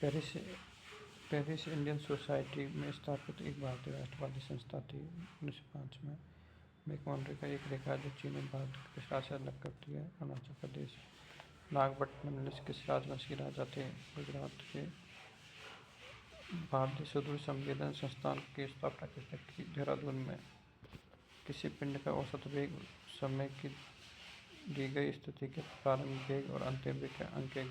Paris Paris Indian society में स्थापित एक भारतीय राष्ट्रवादी संस्था थी 1905 में। मैकमोहन का एक रेखा जो चीन और भारत के राज्य से अलग करती है। अरुणाचल प्रदेश। नागभट्ट नंदलेश किस राजवंश के राजा थे? गुजरात के। भारतीय सुदूर संवेदन संस्थान की स्थापना किसने की? देहरादून में। किसी पिंड का औसत वेग समय की दी गई स्थिति के प्रारंभिक वेग और अंतिम वेग के अंक के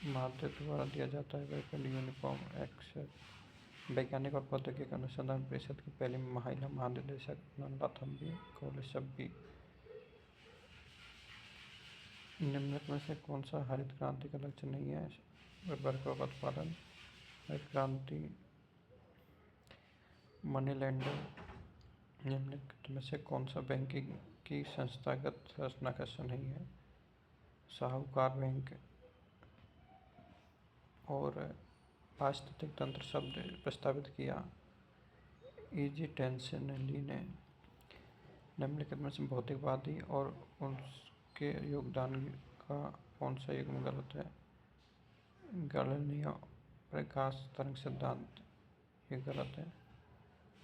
माध्य द्वारा दिया जाता है। वह पिंड यूनिफॉर्म एक्स। वैज्ञानिक और प्रौद्योगिकी अनुसंधान परिषद की पहली महिला महानिदेशक नंदा थम्बी कोलेसब्बी। निम्नलिखित में से कौन सा हरित क्रांति का लक्ष्य नहीं है? वर्षा का उत्पादन। हरित क्रांति मनी लैंडर। निम्नलिखित में से कौन सा बैंकिंग की संस्थागत संरचना का हिस्सा नहीं है? साहूकार बैंक। और पारिस्थितिक तंत्र शब्द प्रस्तावित किया ईजी टेंसनली ने। निम्नलिखित में से भौतिकवादी और उनके योगदान का कौन सा युग्म गलत है? गैलीलियो प्रकाश तरंग सिद्धांत, ये गलत है।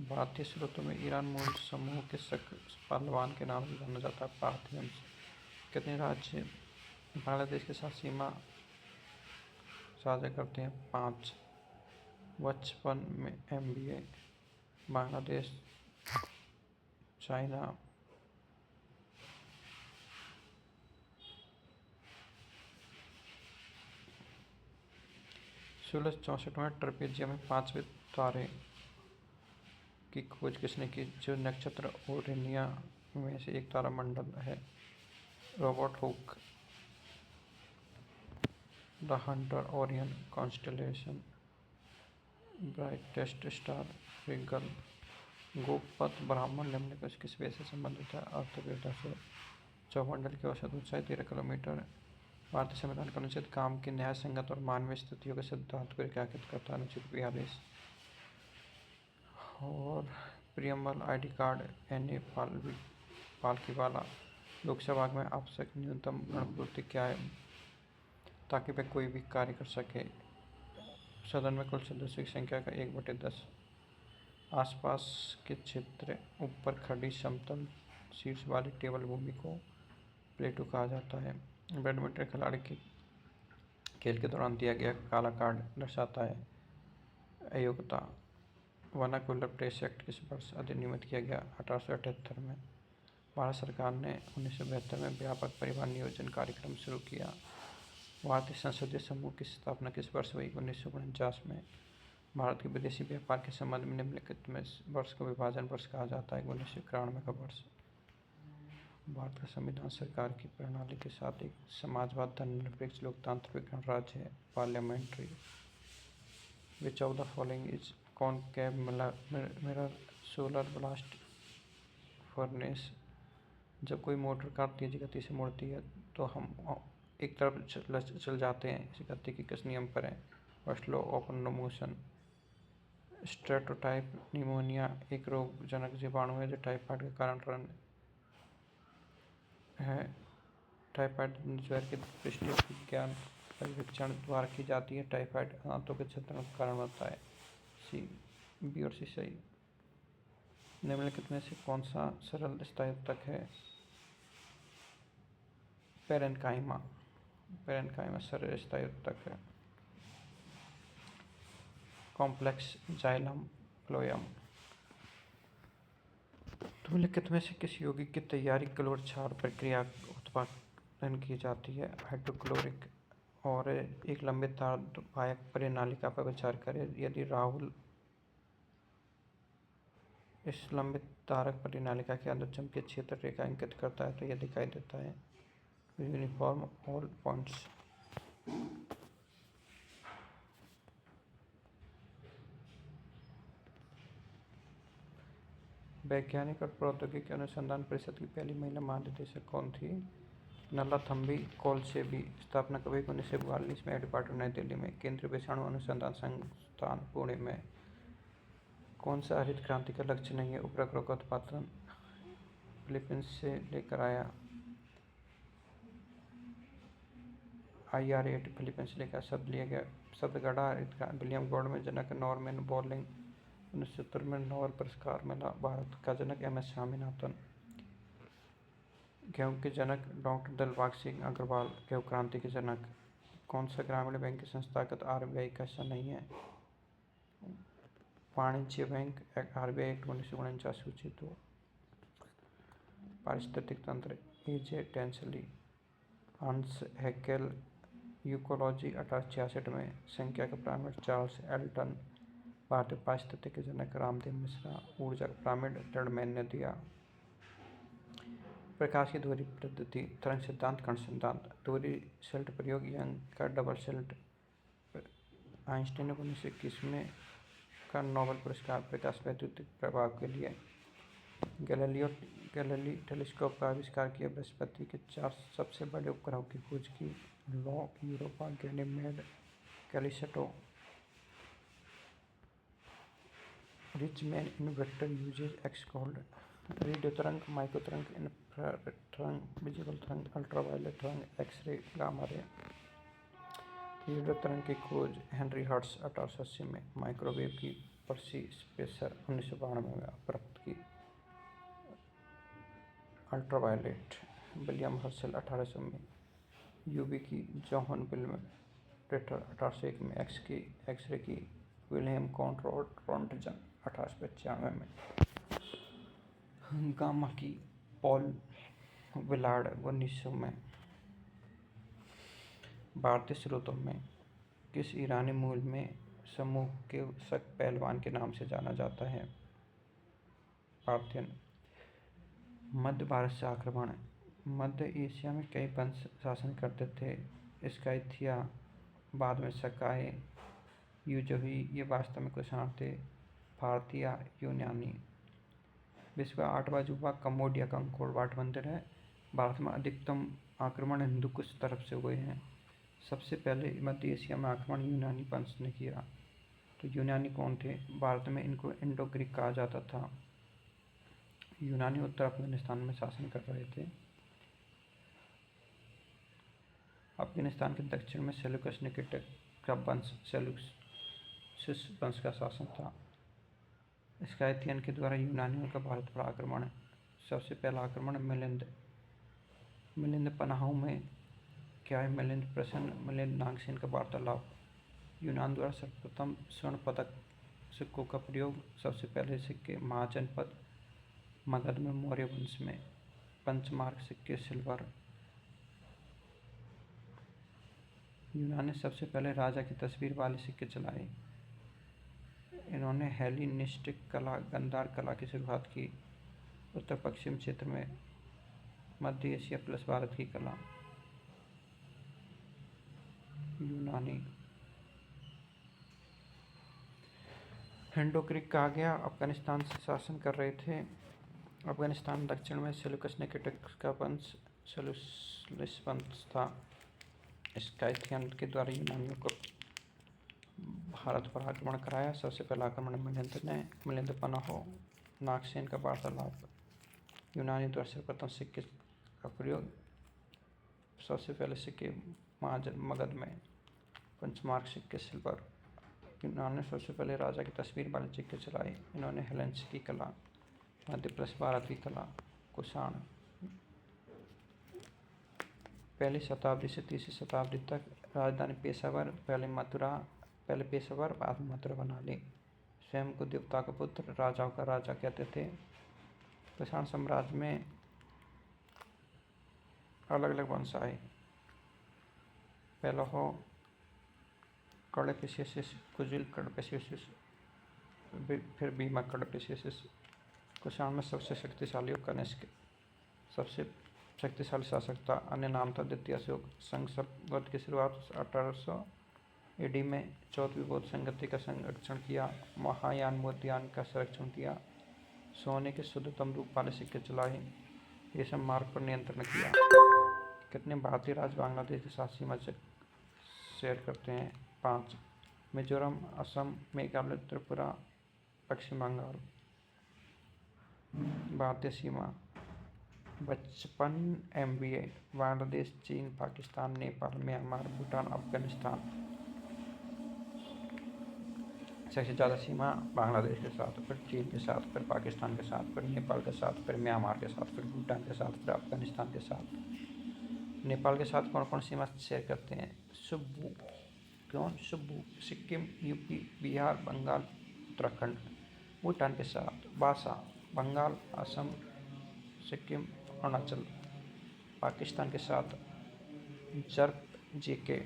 भारतीय स्रोतों में ईरान मूल समूह के शक पहलवान के नाम से जाना जाता है। पार्थियंस। कितने राज्य बांग्लादेश के साथ सीमा साझा करते हैं? 5। बचपन में MBA बांग्लादेश, चाइना, सोलह 64 में ट्रपेजियम में 5वें तारे की खोज किसने की? जो नक्षत्र ओरेनिया में से एक तारामंडल है। Robert Hooke. The Hunter Orion constellation, brightest star Regal. Gopatha ब्राह्मण निम्नलिखित किस वेद से संबंधित है? अर्थवेद से। चौमंडल की औसत ऊंचाई 13 किलोमीटर। भारतीय संविधान का अनुच्छेद काम की न्याय संगत और मानवीय स्थितियों के सिद्धांत को रेखांकित करता है। अनुच्छेद 42। और preamble ID card NA Palkhivala. Lok Sabha में आवश्यक न्यूनतम गणपूर्ति क्या है ताकि वह कोई भी कार्य कर सके? सदन में कुल सदस्यों की संख्या का 1/10। आसपास के क्षेत्र ऊपर खड़ी समतल शीर्ष वाली टेबल भूमि को प्लेटो कहा जाता है। बैडमिंटन खिलाड़ी के खेल के दौरान दिया गया काला कार्ड दर्शाता है अयोग्यता। वर्नाक्युलर प्रेस एक्ट किस वर्ष अधिनियमित किया गया? 1878 में। भारत सरकार ने 1972 में व्यापक परिवहन नियोजन कार्यक्रम शुरू किया। भारतीय संसदीय समूह की स्थापना किस वर्ष हुई? 1949 में। भारत के विदेशी व्यापार के संबंध में निम्नलिखित में वर्ष को विभाजन वर्ष कहा जाता है? 1991 का वर्ष। भारत का संविधान सरकार की प्रणाली के साथ एक समाजवाद धर्मनिरपेक्ष लोकतांत्रिक गणराज्य है। Parliamentary. Which of the following is concave mirror solar blast furnace. जब कोई मोटर कार तेज गति से मुड़ती है तो हम एक तरफ चल जाते हैं। इस गति की किस नियम पर है? First law of motion. स्ट्रेटोटाइप निमोनिया एक रोगजनक जीवाणु है जो टाइफाइड के कारण है। टाइफाइड ज्वर की पुष्टि विज्ञान परीक्षण द्वारा की जाती है। टाइफाइड दांतों के छिद्रण का कारण बनता है। B और C सही। निम्नलिखित में से कौन सा सरल स्थायित्वक है? पेरेन्काइमा सरल स्थायित्वक है। Complex xylem phloem. निम्नलिखित में से किस यौगिक की तैयारी क्लोर क्षार प्रक्रिया उत्पादन की जाती है? हाइड्रोक्लोरिक। और एक लंबे तार वाहक परिनालिका पर विचार करें। यदि राहुल इस लंबे तारक परिनालिका के अंदर चुंबकीय क्षेत्र रेखा इंकित करता है तो यह दिखाई देता है यूनिफॉर्म ऑल पॉइंट्स। वैज्ञानिक और प्रौद्योगिकी अनुसंधान परिषद की पहली महिला महानिदेशक कौन थी? नल्ला थम्बी कोलसेबी। स्थापना कब हुई? 1942 में। हेडक्वार्टर नई दिल्ली में। केंद्रीय विषाणु अनुसंधान संस्थान पुणे में। कौन सा हरित क्रांति का लक्ष्य नहीं है? उपग्रहों का उत्पादन फिलीपींस से लेकर आया। IR8 फिलीपींस से लेकर शब्द लिया गया। शब्द गढ़ा विलियम गॉड में जनक नॉर्मन बोरलिंग 1970 में नोबेल पुरस्कार मिला। भारत का जनक MS स्वामीनाथन। गेहूं के जनक डॉक्टर दिलबाग सिंह अग्रवाल। गेहूं क्रांति के जनक। कौन सा ग्रामीण बैंक संस्थागत RBI का हिस्सा नहीं है? वाणिज्य बैंक। RBI एक्ट 1949 सूचित हो। पारिस्थितिक तंत्र AJ टेंसली। हंस हैकेल यूकोलॉजी 1866 में। संख्या का पिरामिड चार्ल्स एल्टन। भारतीय पारिस्थितिक के जनक रामदेव मिश्रा। ऊर्जा का पिरामिड टर्डमैन ने दिया। प्रकाश की धुरी पद्धति तरंग सिद्धांत कण सिद्धांत। धुरी सेल्ट प्रयोग यंग का डबल सेल्ट। आइंस्टीन ने 1921 में का नोबेल पुरस्कार प्रकाश वैद्युतिक प्रभाव के लिए। गैलीली टेलीस्कोप का आविष्कार किया। बृहस्पति के 4 सबसे बड़े उपग्रहों की खोज की। लॉक Europa Ganymede Callisto. Rich man in vector uses X called. Radio तरंग, माइक्रो तरंग, इंफ्रारेड तरंग, विजिबल तरंग, अल्ट्रावायलेट तरंग, एक्सरे, गामा रे। रेडियो तरंग की खोज हेनरी हर्ट्ज 1880 में। माइक्रोवेव की पर्सी स्पेसर 1992 में प्राप्त की। अल्ट्रावायलेट विलियम हर्शल 1800 में। UV की जोहन विल्म टेटर 1801 में। एक्सरे की विलियम कॉनराड रोंटगन 1895 में। गामा की पॉल विलार्ड 1900 में। भारतीय स्रोतों में किस ईरानी मूल में समूह के शक पहलवान के नाम से जाना जाता है? पार्थियन। मध्य भारत से आक्रमण। मध्य एशिया में कई वंश शासन करते थे। स्काइथिया, बाद में सकाए, यूजोही, ये वास्तव में कुषाण थे। भारतीय यूनानी। विश्व का 8वां अजूबा कम्बोडिया का अंकोर वाट मंदिर है। भारत में अधिकतम आक्रमण हिंदू कुश तरफ से हुए हैं। सबसे पहले मध्य एशिया में आक्रमण यूनानी वंश ने किया। तो यूनानी कौन थे? भारत में इनको इंडो ग्रीक कहा जाता था। यूनानी उत्तर अफगानिस्तान में शासन कर रहे थे। अफगानिस्तान के दक्षिण में सेल्यूकस निकेटर का वंश सेल्यूसिस वंश का शासन था। स्काइथियन के द्वारा यूनानियों का भारत पर आक्रमण। सबसे पहला आक्रमण मिलिंद पनाहों में क्या है? मिलिंद प्रसन्न, मिलिंद नागसेन का वार्तालाप। यूनान द्वारा सर्वप्रथम स्वर्ण पदक सिक्कों का प्रयोग। सबसे पहले सिक्के महाजनपद मगध में मौर्य वंश में। पंचमार्क सिक्के सिल्वर। यूनान ने सबसे पहले राजा की तस्वीर वाले सिक्के चलाए। इन्होंने हेलिनिस्टिक कला, गंधार कला की शुरुआत की। उत्तर पश्चिम क्षेत्र में मध्य एशिया प्लस भारत की कला। यूनानी। इंडो ग्रीक कहा गया। अफगानिस्तान से शासन कर रहे थे। अफगानिस्तान दक्षिण में सेल्यूकस निकेटर का वंश सेल्यूसिस वंश था। स्काइथियन के द्वारा यूनानियों को भारत पर आक्रमण कराया। सबसे पहला आक्रमण मिलिंद पनाहो नागसेन का वार्तालाप। यूनानी द्वारा सर्वप्रथम सिक्के का प्रयोग। सबसे पहले सिक्के मगध में। पंचमार्क सिक्के सिल्वर। यूनान ने सबसे पहले राजा की तस्वीर वाले सिक्के चलाए। इन्होंने हेलेनिस्टिक कला, मध्य प्लस भारत की कला, कुषाण। पहली शताब्दी से 3वीं शताब्दी तक राजधानी पेशावर, पहले पेशावर बाद में मथुरा बना ली। स्वयं को देवता का पुत्र, राजाओं का राजा कहते थे। कुषाण साम्राज्य में अलग अलग वंश आए। पहला हो कड़पेसियस, कुजिल कड़पेसियस, फिर बीमा कड़पेसियस। कुषाण में सबसे शक्तिशाली और कनिष्क सबसे शक्तिशाली शासक था। अन्य नाम था द्वितीय अशोक। संघ संवत की शुरुआत 1800 AD में। चौथी बौद्ध संगति का संरक्षण किया। महायान बौद्धयान का संरक्षण किया। सोने के शुद्धतम रूप वाले सिक्के चलाए। रेशम मार्ग पर नियंत्रण किया। कितने भारतीय राज्य बांग्लादेश के साथ सीमा शेयर करते हैं? 5। मिजोरम, असम, मेघालय, त्रिपुरा, पश्चिम बंगाल। भारतीय सीमा 55 MBA। बांग्लादेश, चीन, पाकिस्तान, नेपाल, म्यांमार, भूटान, अफगानिस्तान। सबसे ज़्यादा सीमा बांग्लादेश के साथ, फिर चीन के साथ, फिर पाकिस्तान के साथ, फिर नेपाल के साथ, फिर म्यांमार के साथ, फिर भूटान के साथ, फिर अफगानिस्तान के साथ। नेपाल के साथ कौन कौन सीमा शेयर करते हैं? सुब्बू। कौन? सुब्बू। सिक्किम, यूपी, बिहार, बंगाल, उत्तराखंड। भूटान के साथ बासा, बंगाल, असम, सिक्किम, अरुणाचल। पाकिस्तान के साथ jerk, JK,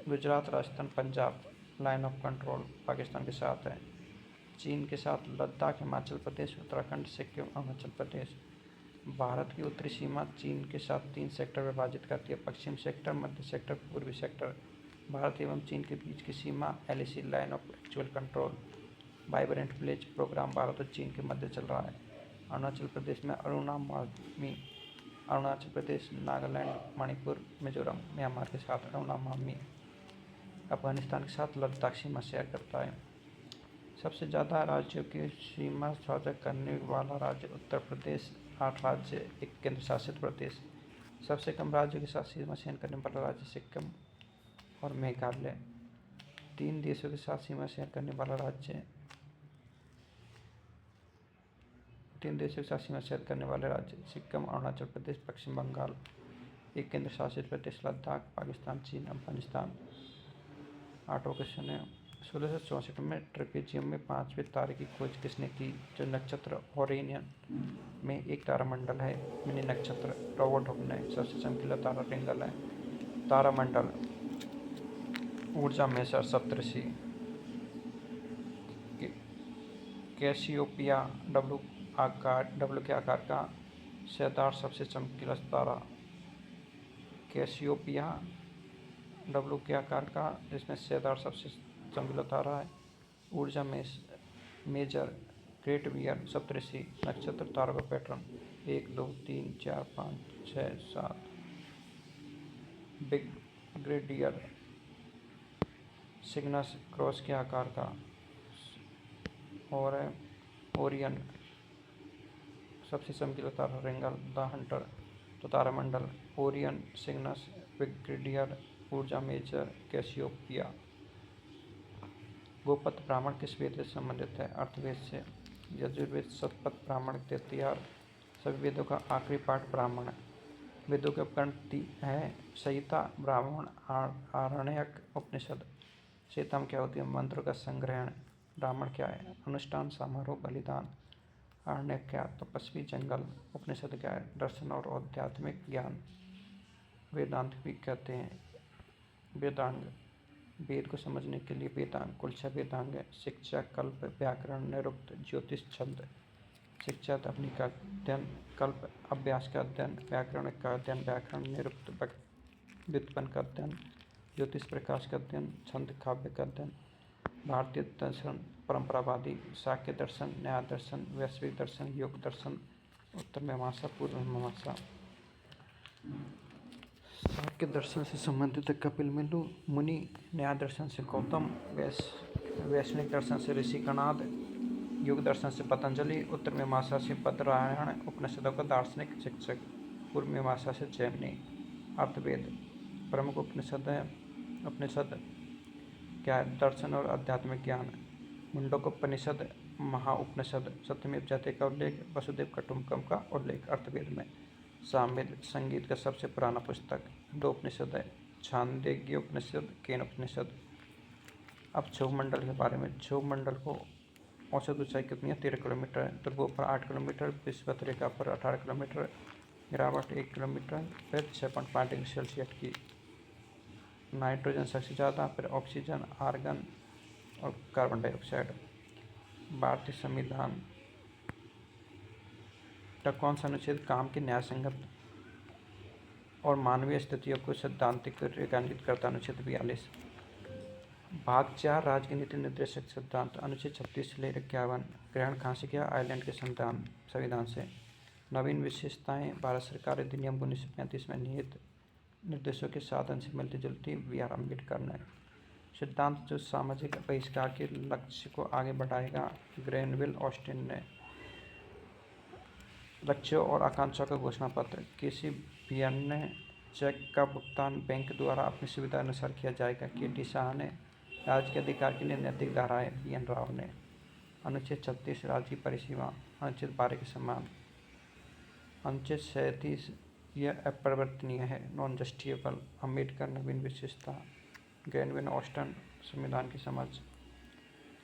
Gujarat, Rajasthan, Punjab. Line of control Pakistan के साथ है। चीन के साथ लद्दाख, हिमाचल प्रदेश, उत्तराखंड, सिक्किम, अरुणाचल प्रदेश। भारत की उत्तरी सीमा चीन के साथ 3 सेक्टर विभाजित करती है: पश्चिम सेक्टर, मध्य सेक्टर, पूर्वी सेक्टर। भारत एवं चीन के बीच की सीमा LAC, line of actual control. Vibrant village programme Bharat और चीन के मध्य चल रहा है। अरुणाचल प्रदेश में अरुणामामी। अरुणाचल प्रदेश, नागालैंड, मणिपुर, मिजोरम। म्यांमार के साथ अरुणामामी। अफगानिस्तान के साथ लद्दाख सीमा शेयर करता है। सबसे ज़्यादा राज्यों की सीमा साझा करने वाला राज्य उत्तर प्रदेश, 8 राज्य, 1 केंद्र शासित प्रदेश। सबसे कम राज्यों के साथ सीमा शेयर करने वाला राज्य सिक्किम और मेघालय। 3 देशों के साथ सीमा शेयर करने वाला राज्य 3 देशों के साथ सीमा शेयर करने वाले राज्य सिक्किम, अरुणाचल प्रदेश, पश्चिम बंगाल। 1 केंद्र शासित प्रदेश लद्दाख, पाकिस्तान, चीन, अफगानिस्तान। 8वां क्वेश्चन है, 1664 में ट्रेपेजियम में 5वें तारे की खोज किसने की? जो नक्षत्र ओरेनियन में एक तारामंडल है, मिनी नक्षत्र, रॉबर्ट हुक ने। सबसे चमकीला तारा रिंगल है। तारामंडल, ऊर्जा मेसर, सप्तऋषि। कैसियोपिया, डब्लू के आकार का सेदार सबसे चमकीला तारा। कैसियोपिया, डब्लू के आकार का, जिसमें सेदार सबसे चमकीला तारा है। ऊर्जा मेजर, ग्रेट बियर, सप्तऋषि। नक्षत्र, तारों का पैटर्न 1 2 3 4 5 6 7। बिग ग्रेडियर, सिग्नस, क्रॉस के आकार का। और ओरियन, सबसे चमकीला तारा रिंगल, द हंटर। तो तारामंडल, ओरियन, सिग्नस, बिग ग्रेडियर, ऊर्जा मेजर, कैसियोपिया। गोपथ ब्राह्मण किस वेद से संबंधित है? अर्थवेद से। यजुर्वेद, शतपथ ब्राह्मण, तैत्तिरीय। सभी वेदों का आखिरी पाठ ब्राह्मण है। वेदों के उपकरण है संहिता, ब्राह्मण, आरण्यक, उपनिषद। संहिता में क्या होती है? मंत्रों का संग्रहण। ब्राह्मण क्या है? अनुष्ठान, समारोह, बलिदान। आरण्यक क्या? तपस्वी, जंगल। उपनिषद क्या है? दर्शन और आध्यात्मिक ज्ञान। वेदांत भी कहते हैं। वेदांग, वेद को समझने के लिए वेदांग कुल 6 वेदांग है: शिक्षा, कल्प, व्याकरण, निरुक्त, ज्योतिष, छंद। शिक्षा, ध्वनि का अध्ययन, कल्प, अभ्यास का अध्ययन, व्याकरण का अध्ययन, व्याकरण, निरुक्त, व्युत्पन्न का अध्ययन, ज्योतिष, प्रकाश का अध्ययन, छंद, काव्य का अध्ययन। भारतीय दर्शन परंपरावादी, शाक्य दर्शन, न्याय दर्शन, वैश्विक दर्शन, योग दर्शन, उत्तर मीमांसा, पूर्व मीमांसा। शाक्य दर्शन से संबंधित कपिल मुनि, न्याय दर्शन से गौतम, वैष्णिक दर्शन से ऋषि कणाद, योग दर्शन से पतंजलि, उत्तर मीमांसा से बद्रायण, उपनिषदों का दार्शनिक शिक्षक, पूर्व मीमांसा से जैमिनी। अर्थवेद, प्रमुख उपनिषद क्या है? दर्शन और आध्यात्मिक ज्ञान। मुंडकोपनिषद, महाउपनिषद, सत्यमेव जयते का उल्लेख, वसुदेव कुटुंबकम का उल्लेख अर्थवेद में शामिल। संगीत का सबसे पुराना पुस्तक 2 उपनिषद है: छांदोग्य उपनिषद, केन उपनिषद। अब क्षोभ मंडल के बारे में। क्षोभ मंडल को औसत ऊंचाई कितनी है? 13 किलोमीटर है। ध्रुवों पर 8 किलोमीटर, विषुवत रेखा पर 18 किलोमीटर, गिरावट 1 किलोमीटर, फिर 6.5 डिग्री सेल्सियस की। नाइट्रोजन सबसे ज़्यादा, फिर ऑक्सीजन, आर्गन और कार्बन डाइऑक्साइड। भारतीय संविधान का कौन सा अनुच्छेद काम के न्याय संगत और मानवीय स्थितियों को सैद्धांतिक रेखांकित करता? अनुच्छेद 42। भाग 4, राजनीति निर्देशक सिद्धांत, अनुच्छेद 36 से लेकर 51। ग्रहण कहाँ से किया? आयरलैंड के संविधान से। नवीन विशेषताएं, भारत सरकार अधिनियम 1935 में निहित निर्देशों के साधन से मिलती जुलती। BR अम्बेडकर ने। सिद्धांत जो सामाजिक बहिष्कार के लक्ष्य को आगे बढ़ाएगा। ग्रेनविल ऑस्टिन ने। लक्ष्यों और आकांक्षाओं का घोषणा पत्र। किसी भी अन्य चेक का भुगतान बैंक द्वारा अपनी सुविधा अनुसार किया जाएगा। के.टी. शाह ने। राज्य के अधिकार के लिए नैतिक धाराएं। बी.एन. राव ने। अनुच्छेद 36 राज्य की परिसीमा। अनुच्छेद 12 के समान। अनुच्छेद 37 यह अपरिवर्तनीय है, नॉन जस्टिफिएबल। अम्बेडकर। नवीन विशेषता। ग्रेनविन ऑस्टन। संविधान की समझ।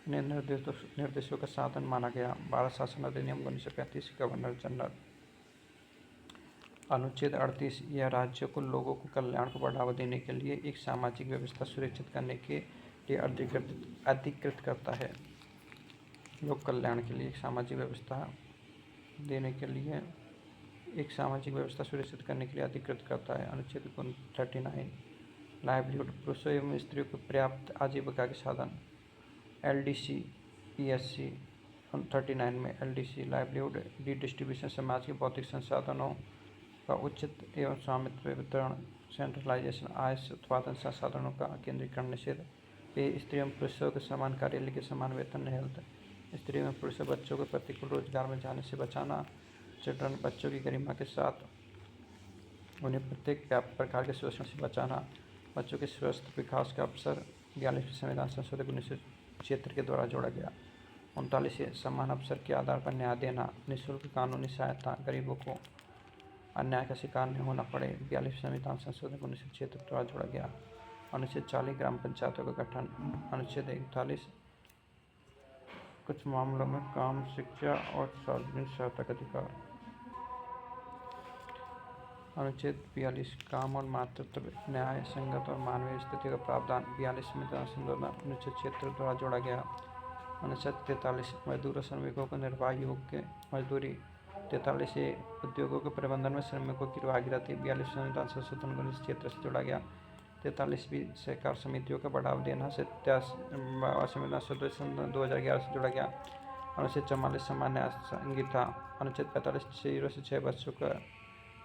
इन्हें निर्देशों का साधन माना गया। भारत शासन अधिनियम 1935। Governor general. अनुच्छेद 38 यह राज्यों को लोगों को कल्याण को बढ़ावा देने के लिए एक सामाजिक व्यवस्था सुनिश्चित करने के लिए अधिकृत करता है। लोक कल्याण के लिए एक सामाजिक व्यवस्था देने के लिए एक सामाजिक व्यवस्था सुनिश्चित करने के लिए अधिकृत करता है। अनुच्छेद 39 लाइवलीहुड। पुरुषों एवं स्त्रियों को पर्याप्त आजीविका के साधन। एलडीसी पीएससी 39 में एलडीसी लाइवलीहुड डिस्ट्रीब्यूशन समाज के भौतिक संसाधनों का उचित एवं स्वामित्व वितरण। सेंट्रलाइजेशन आय से उत्पादन संसाधनों का केंद्रीकरण निषेध। पे स्त्री एवं पुरुषों के समान कार्य के समान वेतन हेल्थ। स्त्री एवं पुरुष बच्चों को प्रतिकूल रोजगार में जाने से बचाना। चिल्ड्रन बच्चों की गरिमा के साथ उन्हें प्रत्येक प्रकार के शोषण से बचाना। बच्चों के स्वस्थ विकास का अवसर। 42वें संविधान संशोधन 1976 के द्वारा जोड़ा गया। 39 समान अवसर के आधार पर न्याय देना। निःशुल्क कानूनी सहायता। गरीबों को अन्याय का शिकार नहीं होना पड़े। 42वें संविधान संशोधन 1976 के द्वारा जोड़ा गया। अनुच्छेद 40 ग्राम पंचायतों का गठन। अनुच्छेद 41 कुछ मामलों में काम, शिक्षा और सार्वजनिक सहायता का अधिकार। अनुच्छेद 42 काम और मातृत्व न्याय संगत और मानवीय स्थिति का प्रावधान। 42 संविधान संशोधन 1976 द्वारा जोड़ा गया। अनुच्छेद 43 मजदूर और श्रमिकों को निर्वाह योग्य मजदूरी। 43 उद्योगों के प्रबंधन में श्रमिकों की भागीदारी। 42 संविधान संशोधन 1976 से जोड़ा गया। 43 भी सहकार समितियों का बढ़ावा देना। 87 संविधान संशोधन 2011 से जोड़ा गया। अनुच्छेद 44 सामान्य न्याय संहिता। अनुच्छेद 45 0 से 6 बच्चों का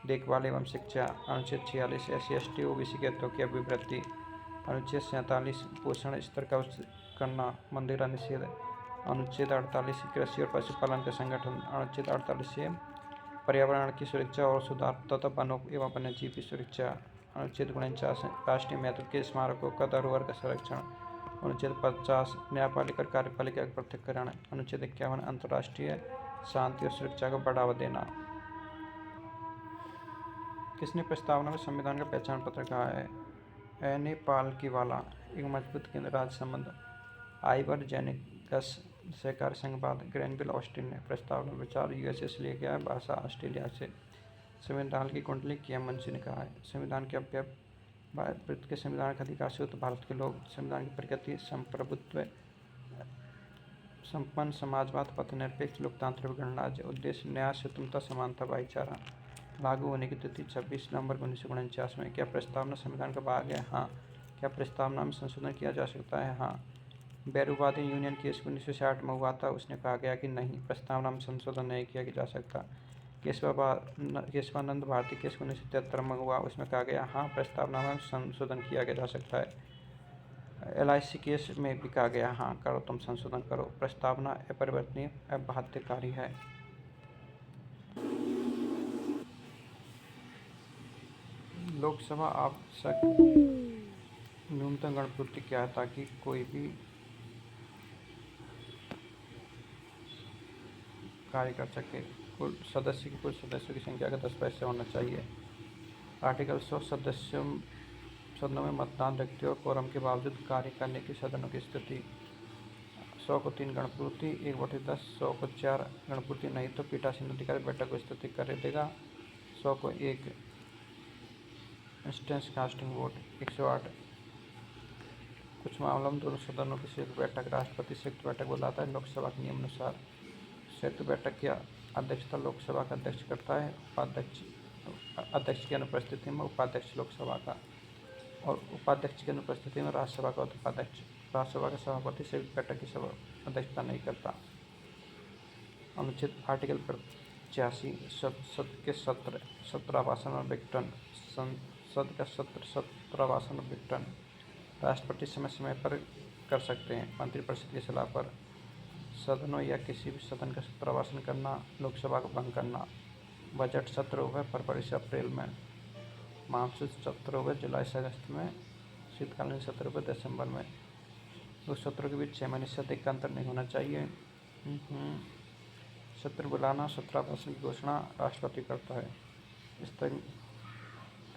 देखभाल एवं शिक्षा। अनुच्छेद 46 SC/ST OBC के हितों की अभिवृद्धि। अनुच्छेद 47 पोषण स्तर का उच्च करना। मंदिरा निषेध। अनुच्छेद 48 कृषि और पशुपालन का संगठन। अनुच्छेद 48 से पर्यावरण की सुरक्षा और सुधार तथा वनों एवं वन्यजीव की सुरक्षा। अनुच्छेद 49 राष्ट्रीय महत्व के स्मारकों का धरोहर का संरक्षण। अनुच्छेद 50 न्यायपालिका और कार्यपालिका का पृथक्करण। अनुच्छेद 51 अंतर्राष्ट्रीय शांति और सुरक्षा को बढ़ावा देना। किसने प्रस्तावना में संविधान का पहचान पत्र कहा है? एन.ए. पालकीवाला। एक मजबूत केंद्र राज्य संबंध। आइवर जेनिकस। सहकारी संघवाद। ग्रेनविल ऑस्टिन ने। प्रस्तावना विचार यूएसए से लिया गया है, भाषा ऑस्ट्रेलिया से। संविधान की कुंडली के.एम. मुंशी ने कहा है। संविधान के अव्यय भारत के संविधान का अधिकार से भारत के लोग। संविधान की प्रकृति संप्रभुत्व, संपन्न समाजवाद, पथनिरपेक्ष, लोकतांत्रिक गणराज्य। उद्देश्य न्याय, स्वतंत्रता, समानता, भाईचारा। लागू होने की तिथि 26 नवंबर 1949 में। क्या प्रस्तावना संविधान का भाग है? हाँ। क्या प्रस्तावना में संशोधन किया जा सकता है? हाँ। बैरूवादी यूनियन केस 1960 में हुआ था, उसने कहा गया कि नहीं, प्रस्तावना में संशोधन नहीं किया जा सकता। केशवानंद भारती केस 1973 में हुआ, उसमें कहा गया हाँ, प्रस्तावना में संशोधन किया जा सकता है। LIC केस में भी कहा गया हाँ, करो, तुम संशोधन करो। प्रस्तावना अपरिवर्तनीय, अबाध्यकारी है। लोकसभा आवश्यक न्यूनतम गणपूर्ति क्या है ताकि कोई भी कार्य कर सके? कुल सदस्यों की संख्या का 10% होना चाहिए। आर्टिकल 100 सदनों में मतदान रखते और कोरम के बावजूद कार्य करने की सदनों की स्थिति। 100 को 3 गणपूर्ति 1/10। 100 को 4 गणपूर्ति नहीं तो पीठासीन अधिकारी बैठक को स्थिति कर देगा। 100 को 1 इंस्टेंस कास्टिंग वोट। 108 कुछ मामलों में दोनों सदनों की संयुक्त बैठक राष्ट्रपति संयुक्त बैठक बुलाता है लोकसभा के नियम अनुसार। संयुक्त बैठक की अध्यक्षता लोकसभा का अध्यक्ष करता है। अध्यक्ष की अनुपस्थिति में उपाध्यक्ष लोकसभा का और उपाध्यक्ष की अनुपस्थिति में राज्यसभा का उपाध्यक्ष। राज्यसभा का सभापति संयुक्त बैठक की अध्यक्षता नहीं करता। अनुच्छेद आर्टिकल 85 संसद के सत्र 17 और विघटन। संसद का सत्र 17 और विघटन राष्ट्रपति समय समय पर कर सकते हैं मंत्रिपरिषद की सलाह पर। सदनों या किसी भी सदन का 17 करना, लोकसभा को भंग करना। बजट सत्र हुए फरवरी से अप्रैल में, मानसून सत्र हुए जुलाई से अगस्त में, शीतकालीन सत्र हुए दिसंबर में। दो सत्रों के बीच 6 महीने से अधिक का अंतर नहीं होना चाहिए। सत्र बुलाना, सत्रावसान की घोषणा राष्ट्रपति करता है।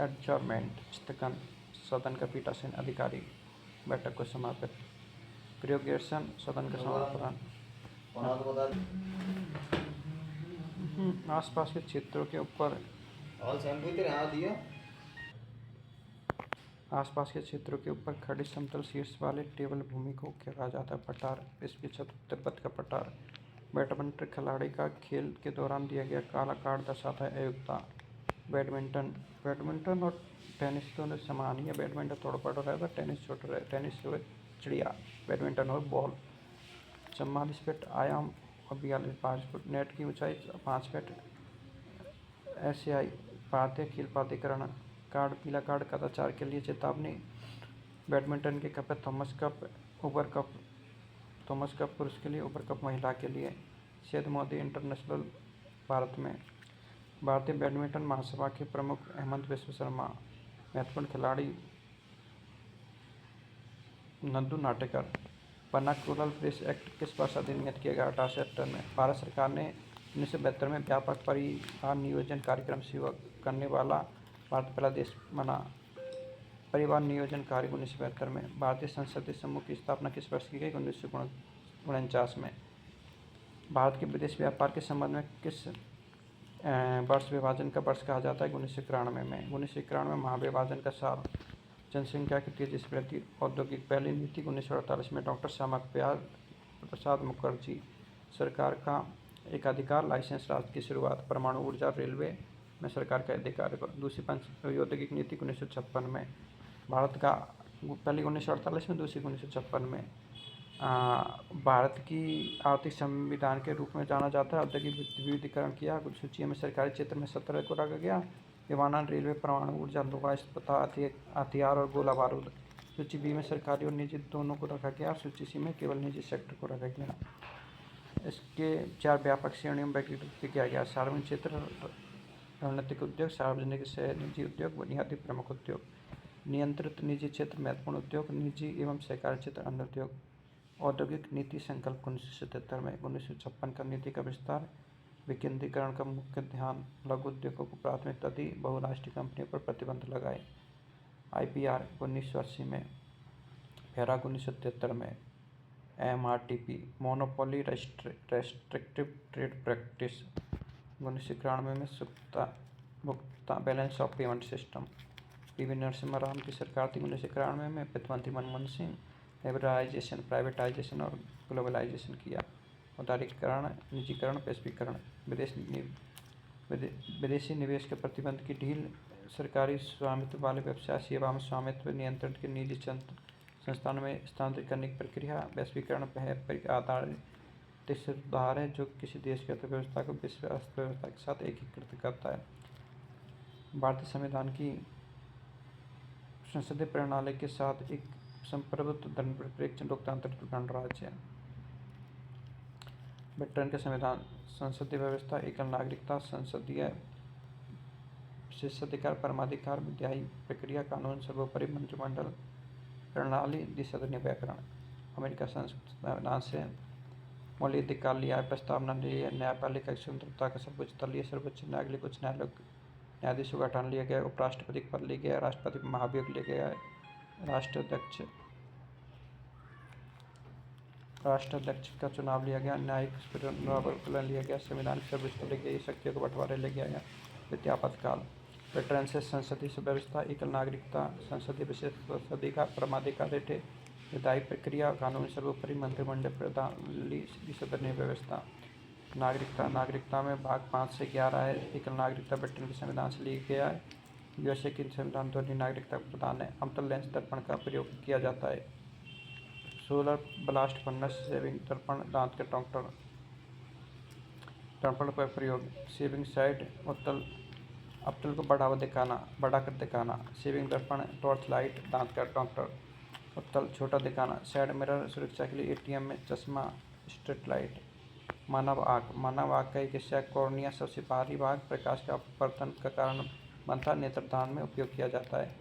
एडजर्नमेंट, स्थगन, सदन का पीठासीन अधिकारी बैठक को समापित। प्रोग्रेशन, सदन का समापन। आसपास के क्षेत्रों के ऊपर आसपास के क्षेत्रों के ऊपर खड़ी समतल शीर्ष वाले टेबल भूमि को क्या कहा जाता है? पठार। इसकी छत तिब्बत का पठार। बैडमिंटन खिलाड़ी का खेल के दौरान दिया गया काला कार्ड दर्शाता है अयोग्यता। बैडमिंटन और टेनिस दोनों समान ही है। बैडमिंटन थोड़ा बड़ा रहता है, टेनिस छोटा रहता है। टेनिस हो चिड़िया, बैडमिंटन और बॉल। 44 फीट आयाम और 42 5 फुट। नेट की ऊंचाई 5 फीट। एशियाई भारतीय खेल प्राधिकरण। कार्ड, पीला कार्ड कदाचार के लिए चेतावनी। बैडमिंटन के कप है थॉमस कप, उबर कप। थॉमस कप पुरुष के लिए, उबर कप महिला के लिए। सैयद मोदी इंटरनेशनल भारत में। भारतीय बैडमिंटन महासभा के प्रमुख हेमंत विश्व शर्मा। महत्वपूर्ण खिलाड़ी Nandu Natekar. Vernacular press act किस वर्ष अधिनियत किया गया? 1870 में। भारत सरकार ने 1972 में व्यापक परिवार नियोजन कार्यक्रम शुरू करने वाला भारत पहला देश बना। परिवार नियोजन कार्य 1972 में। भारतीय संसदीय समूह की स्थापना किस वर्ष की गई? 1949 में। भारत के विदेश व्यापार के संबंध में किस वर्ष विभाजन का वर्ष कहा जाता है? 1991 में। 1991 में महाविभाजन का साल। जनसंख्या की तेजी से वृद्धि, औद्योगिक पहली नीति 1948 में। डॉक्टर श्यामा प्रसाद मुखर्जी सरकार का एकाधिकार लाइसेंस राज्य की शुरुआत। परमाणु ऊर्जा, रेलवे में सरकार का अधिकार। दूसरी पंच औद्योगिक नीति 1956 में। भारत का पहली 1948 में, दूसरी 1956 में। भारत की आर्थिक संविधान के रूप में जाना जाता है। औद्योगिक विविधीकरण किया। सूची में सरकारी क्षेत्र में 17 को रखा गया। विमानन, रेलवे, परमाणु ऊर्जा, लोहा इस्पात, हथियार और गोला बारूद। सूची बी में सरकारी और निजी दोनों को रखा गया। सूची सी में केवल निजी सेक्टर को रखा गया। इसके 4 व्यापक श्रेणियों में वर्गीकृत किया गया। सार्वजनिक क्षेत्र, रणनीतिक उद्योग, सार्वजनिक से निजी उद्योग, बुनियादी प्रमुख उद्योग। नियंत्रित निजी क्षेत्र, महत्वपूर्ण उद्योग, निजी एवं सहकारी क्षेत्र, अन्य उद्योग। औद्योगिक नीति संकल्प 1977 में। 1956 का नीति का विस्तार, विकेंद्रीकरण का मुख्य ध्यान, लघु उद्योगों को प्राथमिकता दी, बहुराष्ट्रीय कंपनियों पर प्रतिबंध लगाए। IPR 1980 में। फेराक 1973 में। MRTP monopoly restrictive trade practice 1991 में। भुगतान balance of payment system. PV Narasimha Rao की सरकार थी 1991 में। वित्त मंत्री मनमोहन सिंह। लिबरलाइजेशन, प्राइवेटाइजेशन और ग्लोबलाइजेशन किया। उदारीकरण, निजीकरण, वैश्वीकरण। विदेशी निवेश के प्रतिबंध की ढील। सरकारी स्वामित्व वाले व्यवसाय सेवाओं में स्वामित्व नियंत्रण के निजी संस्थानों में स्थानांतरित करने की प्रक्रिया। वैश्वीकरण पारंपरिक आधारित सुधार है जो किसी देश की अर्थव्यवस्था को विश्व अर्थव्यवस्था के साथ एकीकृत करता है। भारतीय संविधान की संसदीय प्रणाली के साथ एक संप्रभुत्व धर्मनिरपेक्ष लोकतांत्रिक गणराज्य है। ब्रिटेन का संविधान। संसदीय व्यवस्था, एकल नागरिकता, संसदीय विशेषाधिकार, परमाधिकार, विधायी प्रक्रिया, कानून, सर्वोपरि मंत्रिमंडल प्रणाली, द्विसदनीय व्याकरण। अमेरिका संविधान से मौलिक अधिकार लिया है, प्रस्तावना ली है, न्यायपालिका की स्वतंत्रता का सर्वोच्च तल लिया, सर्वोच्च न्यायालय कुछ न्यायाधीशों का गठन लिया गया, उपराष्ट्रपति का पद लिया गया, राष्ट्रपति महाभियोग लिया गया है, राष्ट्राध्यक्ष का चुनाव लिया गया, न्यायिक पुनर्विवेचन लिया गया, संविधान की सर्वोच्च ली गई, शक्तियों को बंटवारे ले गया गया। द्वितीय आपातकाल। ब्रिटेन से संसदीय व्यवस्था, एकल नागरिकता, संसदीय विशेषाधिकार, परमाधिकार, विधायी प्रक्रिया, कानून, सर्वोपरि मंत्रिमंडल प्रणाली, द्विसदनीय व्यवस्था। नागरिकता में भाग 5 से 11 है। एकल नागरिकता ब्रिटेन के संविधान से लिया गया है। USA के संविधान ध्वनि नागरिकता प्रदान है। समतल लेंस दर्पण का प्रयोग किया जाता है। सोलर ब्लास्ट फर्नेस, शेविंग दर्पण, दांत के दर्पण पर प्रयोग। शेविंग साइड, अवतल को बढ़ाकर दिखाना। शेविंग दर्पण, टॉर्च लाइट, दांत का डॉक्टर। उत्तल छोटा दिखाना। साइड मिरर, सुरक्षा के लिए ATM में चश्मा, स्ट्रीट लाइट। मानव आँख का एक हिस्सा कॉर्निया सबसे बाहरी भाग प्रकाश का अपवर्तन का कारण बनता नेत्रदान में उपयोग किया जाता है।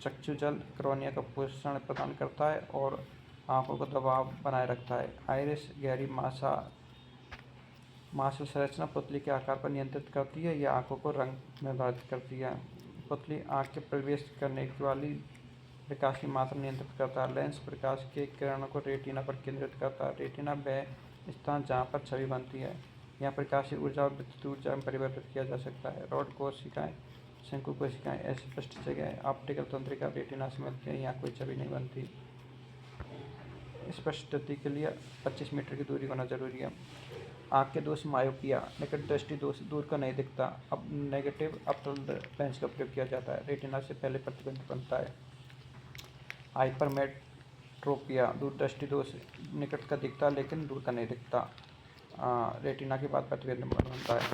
चक्षु जल कॉर्निया को पोषण प्रदान करता है और आँखों का दबाव बनाए रखता है। आइरिस गहरी मांसल संरचना पुतली के आकार पर नियंत्रित करती है। यह आँखों को रंग निर्धारित करती है। पुतली आँख के प्रवेश करने वाली प्रकाश की मात्रा नियंत्रित करता है। लेंस प्रकाश के किरणों को रेटिना पर केंद्रित करता है। रेटिना वह स्थान जहाँ पर छवि बनती है। यहाँ प्रकाश की ऊर्जा और विद्युत ऊर्जा में परिवर्तित किया जा सकता है। रॉड कोशिकाएं, शंकु कोशिकाएं ऐसी पृष्ठ जगह ऑप्टिकल तंत्रिका रेटिना से मिलती है। यहाँ कोई छवि नहीं बनती। स्पष्टता के लिए 25 मीटर की दूरी होना जरूरी है। आँख के दोष मायोपिया, निकट दृष्टि दोष, दूर का नहीं दिखता। अब नेगेटिव अवतल लेंस का प्रयोग किया जाता है। रेटिना से पहले प्रतिबिंब बनता है। हाइपरमेट्रोपिया, दूर दृष्टि दोष, निकट का दिखता लेकिन दूर का नहीं दिखता। रेटिना के बाद प्रतिबिंब बनता है।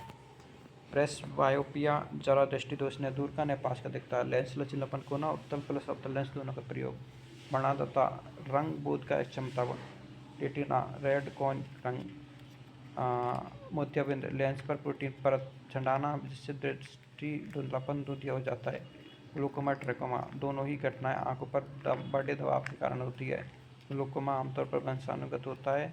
प्रेसबायोपिया, जरा दृष्टि दोष, न दूर का न पास का दिखता है। लेंस लचीलापन कोना, उत्तल प्लस अवतल लेंस दोनों का प्रयोग। वर्णनात्मकता, रंग बोध का क्षमता। रेटिना रेड कॉइन रंग। मोतियाबिंद, लेंस पर प्रोटीन परत छंटाना जिससे दृष्टि धुंधलापन धुंधिया हो जाता है। ग्लूकोमा ट्रैकोमा, दोनों ही घटनाएं आंखों पर बड़े दबाव के कारण होती है। ग्लूकोमा आमतौर पर वंशानुगत होता है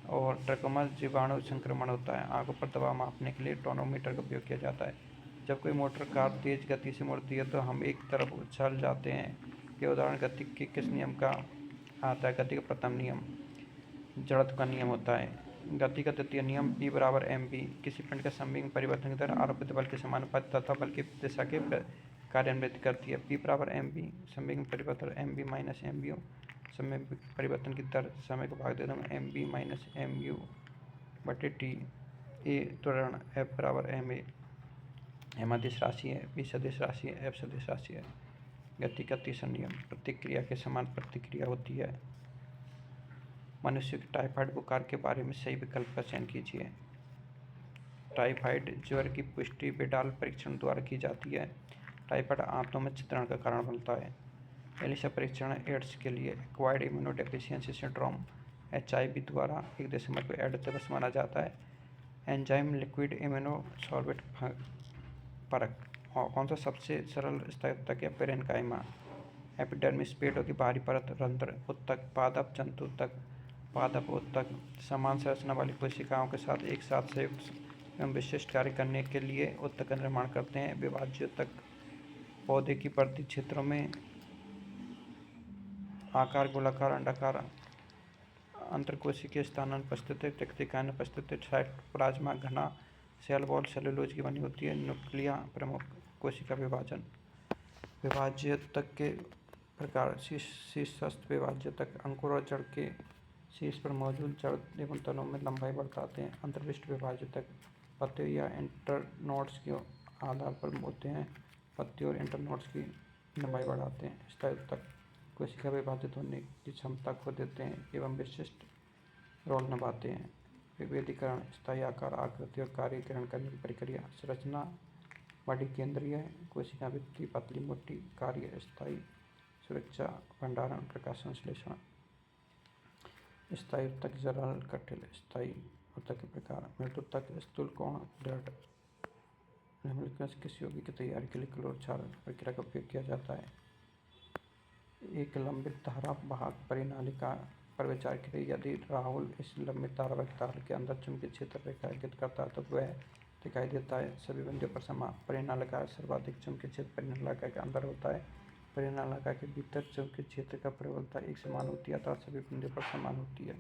और ट्रैकोमा जीवाणु संक्रमण होता है। आंखों पर दबाव मापने के लिए टोनोमीटर का उपयोग किया जाता है। जब कोई मोटर कार तेज गति से मुड़ती है तो हम एक तरफ उछल जाते हैं। यह उदाहरण गति के किस नियम का आता है? गति का प्रथम नियम जड़त्व का नियम होता है। गति का द्वितीय नियम P बराबर mv, किसी पिंड का संवेग परिवर्तन की दर आरोपित बल के समानुपाती तथा बल की दिशा के कार्यान्वित करती है। P बराबर mv, संवेग परिवर्तन mv माइनस mu, संवेग परिवर्तन की दर समय को भाग देता हूँ mv माइनस mu बटे t। A त्वरण, F बराबर ma, m अदिश राशि है, B सदिश राशि है, F सदिश राशि है। गति का तीसरा नियम, प्रतिक्रिया के समान प्रतिक्रिया होती है। मनुष्य के टाइफाइड बुखार के बारे में सही विकल्प का चयन कीजिए। टाइफाइड ज्वर की पुष्टि बेडाल परीक्षण द्वारा की जाती है। टाइफाइड आंतों में छिद्रण का कारण बनता है। एलिसा परीक्षण एड्स के लिए एक्वायर्ड इम्यूनोडेफिशिएंसी सिंड्रोम HIV द्वारा 1.2 एडतवस माना जाता है। एंजाइम लिक्विड इम्यूनोसॉर्बेट परख, कौन सा सबसे सरल स्थायित्वक या पेरेनकाइमा? एपिडर्मिस, पेटों की बाहरी परत, रंध्र, उत्तक, पादप, जंतु उत्तक, पादप उत्तक। समान संरचना वाली कोशिकाओं के साथ एक साथ संयुक्त एवं विशिष्ट कार्य करने के लिए उत्तक का निर्माण करते हैं। विभाज्य उत्तक पौधे की वर्धित क्षेत्रों में आकार गोलाकार, अंडाकार, अंतरकोशिकीय स्थान अनुपस्थित है, तक्तिकाएं अनुपस्थित है। साइटोप्लाज्मा घना सेल वॉल सेलुलोज की बनी होती है। न्यूक्लिया प्रमुख कोशिका विभाजन। विभाज्यतक के प्रकार, शीर्षस्थ विभाज्यतक अंकुर और जड़ के शीर्ष पर मौजूद जड़ एवं तलों में लंबाई बढ़ाते हैं। अंतर्विष्ट विभाज्यतक पत्तियों या इंटरनोड्स के आधार पर होते हैं। पत्तियों और इंटरनोड्स की लंबाई बढ़ाते हैं। स्थायी उत्तक कोशिका विभाजित होने की क्षमता खो देते हैं एवं विशिष्ट रोल निभाते हैं। विभेदीकरण, स्थायी आकार, आकृति और कार्य ग्रहण करने की प्रक्रिया। संरचना बड़ी केंद्रीय कोशिका वित्तीय पतली मोटी, कार्य स्थायी, सुरक्षा, भंडारण, प्रकाश संश्लेषण। स्थायी उत्तक जरल कठिल। स्थायी उत्तक के प्रकार, मृत उत्तक, स्थूल कोण, दृढ़। निम्नलिखित में किस यौगिक की तैयारी के लिए क्लोर क्षार प्रक्रिया का उपयोग किया जाता है? एक लंबित धारा वाहक परिनालिका पर विचार करें। यदि राहुल इस लंबित धारावाहिक तार के अंदर चुंबकीय क्षेत्र रेखांकित करता है तो वह दिखाई देता है। सभी बिंदुओं पर समान परिनालिका सर्वाधिक चुंबकीय क्षेत्र परिनालिका के अंदर होता है। परिनालिका के भीतर चुंबकीय क्षेत्र का प्रबलता एक समान होती है अतः सभी बिंदुओं पर समान होती है।